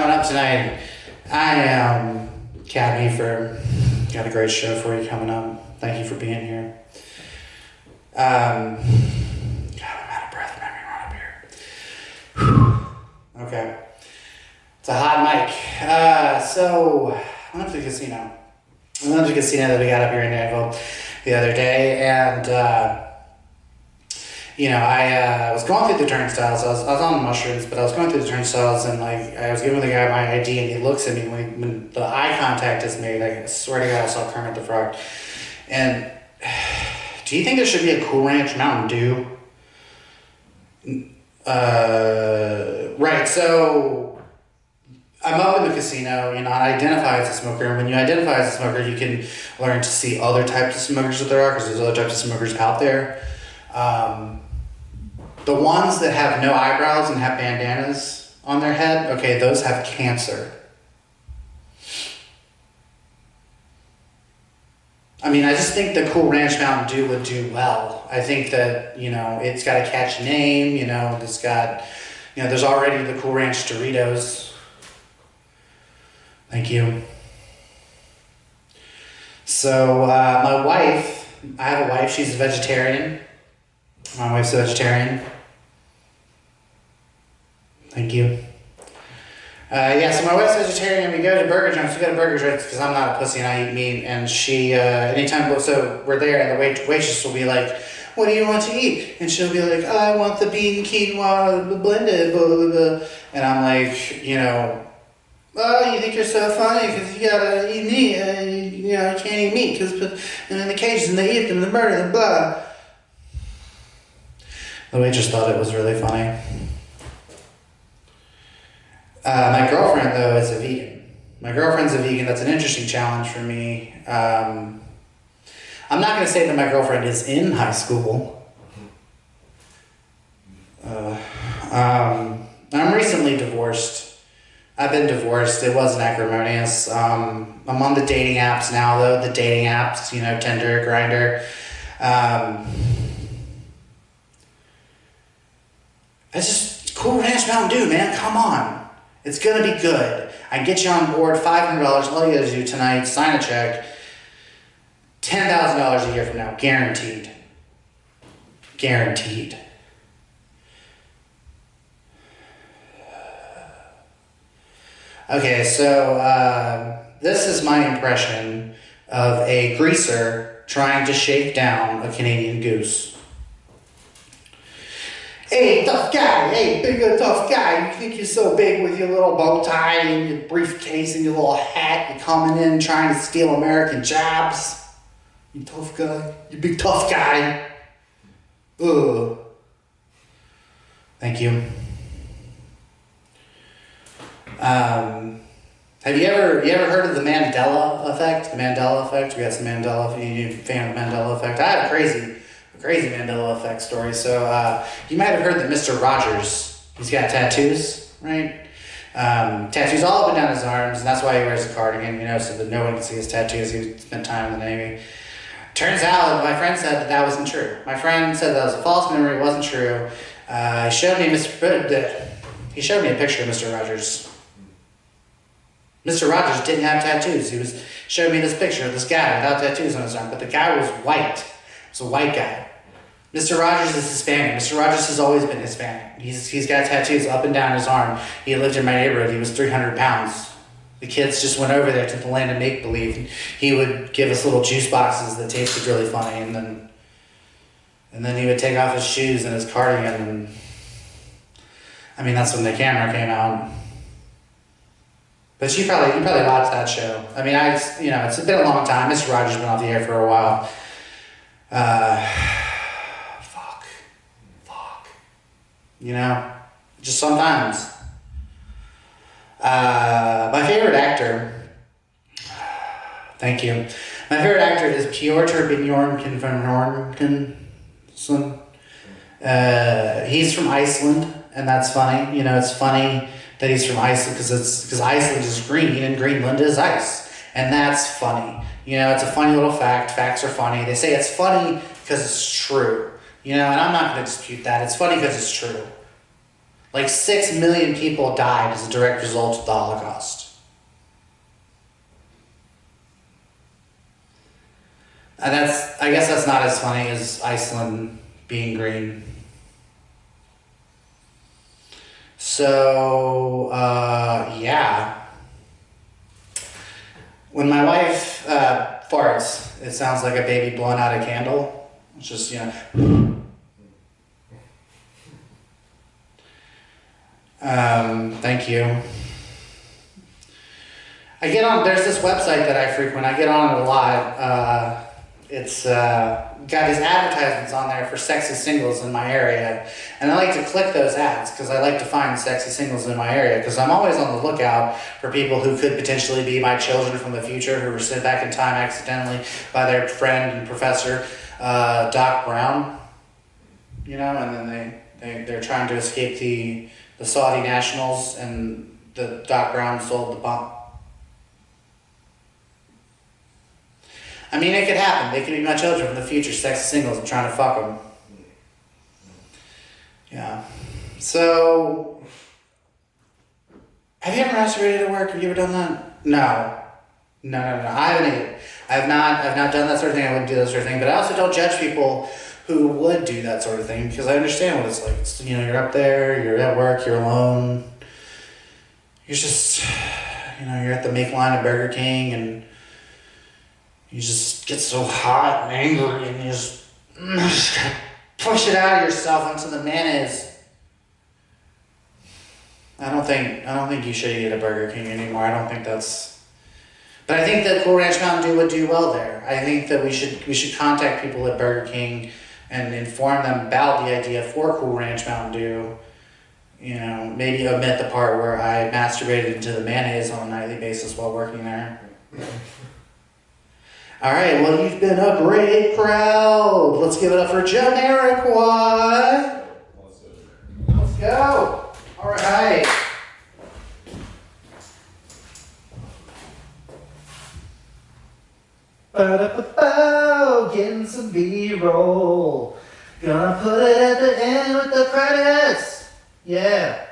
coming up tonight. I am Katmeefer. Got a great show for you coming up. Thank you for being here. God, I'm out of breath. Let me run up here. Okay. It's a hot mic. So, I went to the casino. I went to the casino that we got up here in Danville the other day, and I was going through the turnstiles. I was on mushrooms, but I was going through the turnstiles, and I was giving the guy my ID, and he looks at me when the eye contact is made. I swear to God, I saw Kermit the Frog. And do you think there should be a Cool Ranch Mountain Dew? Right. So I'm up in the casino. I identify as a smoker, and when you identify as a smoker, you can learn to see other types of smokers that there are, because there's other types of smokers out there. The ones that have no eyebrows and have bandanas on their head, okay, those have cancer. I mean, I just think the Cool Ranch Mountain Dew would do well. I think that, it's got a catchy name, it's got, there's already the Cool Ranch Doritos. Thank you. So, my wife, I have a wife, she's a vegetarian. My wife's a vegetarian. Thank you. So my wife's vegetarian. We go to burger joints. We go to burger joints because I'm not a pussy and I eat meat. And she, so we're there, and the waitress will be like, "What do you want to eat?" And she'll be like, "I want the bean quinoa blended, blah, blah, blah." And I'm like, "Oh, you think you're so funny because you gotta eat meat. You can't eat meat because and in the cages and they eat them and they murder them, blah." The waitress thought it was really funny. My girlfriend, though, is a vegan. My girlfriend's a vegan. That's an interesting challenge for me. I'm not going to say that my girlfriend is in high school. I'm recently divorced. I've been divorced. It wasn't acrimonious. I'm on the dating apps now, though. The dating apps, Tinder, Grindr. It's just Cool Ranch Mountain Dew, man. Come on. It's going to be good. I can get you on board. $500. All you got to do tonight, sign a check. $10,000 a year from now. Guaranteed. Guaranteed. Okay, so this is my impression of a greaser trying to shake down a Canadian goose. Hey, tough guy. Hey, big tough guy. You think you're so big with your little bow tie and your briefcase and your little hat? You're coming in trying to steal American jobs. You tough guy. You big tough guy. Ugh. Thank you. Have you ever heard of the Mandela effect? The Mandela effect? We got some Mandela. You a fan of the Mandela effect? I have a crazy Mandela effect story. So you might have heard that Mr. Rogers, he's got tattoos, right? Tattoos all up and down his arms, and that's why he wears a cardigan, so that no one can see his tattoos. He spent time in the Navy. Turns out, my friend said that wasn't true. My friend said that was a false memory. It wasn't true. He showed me a picture of Mr. Rogers. Mr. Rogers didn't have tattoos. He was showing me this picture of this guy without tattoos on his arm, but the guy was white. It's a white guy. Mr. Rogers is Hispanic. Mr. Rogers has always been Hispanic. He's got tattoos up and down his arm. He lived in my neighborhood. He was 300 pounds. The kids just went over there to the land of make-believe. He would give us little juice boxes that tasted really funny, and then he would take off his shoes and his cardigan, and that's when the camera came out. But you probably watched that show. It's been a long time. Mr. Rogers has been off the air for a while. Just sometimes. My favorite actor, thank you. My favorite actor is Piotr Bjornsson. He's from Iceland, and that's funny. It's funny that he's from Iceland because Iceland is green and Greenland is ice, and that's funny. It's a funny little fact. Facts are funny. They say it's funny because it's true. And I'm not going to dispute that. It's funny because it's true. Like 6 million people died as a direct result of the Holocaust. And I guess that's not as funny as Iceland being green. So, yeah. When my wife farts, it sounds like a baby blowing out a candle. It's just, thank you. There's this website that I frequent. I get on it a lot. It's got these advertisements on there for sexy singles in my area. And I like to click those ads because I like to find sexy singles in my area because I'm always on the lookout for people who could potentially be my children from the future who were sent back in time accidentally by their friend and professor, Doc Brown. And then they're trying to escape the Saudi nationals, and the Doc Brown sold the bomb. I mean, it could happen. They could be my children from the future, sexy singles. I'm trying to fuck them. Yeah. So, have you ever masturbated at work? Have you ever done that? No. I haven't either. I've not done that sort of thing. I wouldn't do that sort of thing. But I also don't judge people who would do that sort of thing because I understand what it's like. It's, you're up there, you're at work, you're alone. You're just, you're at the make line at Burger King and you just get so hot and angry and you just push it out of yourself onto the mayonnaise. I don't think you should eat at a Burger King anymore. I don't think that's. But I think that Cool Ranch Mountain Dew would do well there. I think that we should contact people at Burger King and inform them about the idea for Cool Ranch Mountain Dew. Maybe omit the part where I masturbated into the mayonnaise on a nightly basis while working there. All right, well, you've been a great crowd. Let's give it up for Jamiroquai. Let's go. All right. Getting some B-roll. Gonna put it at the end with the credits. Yeah.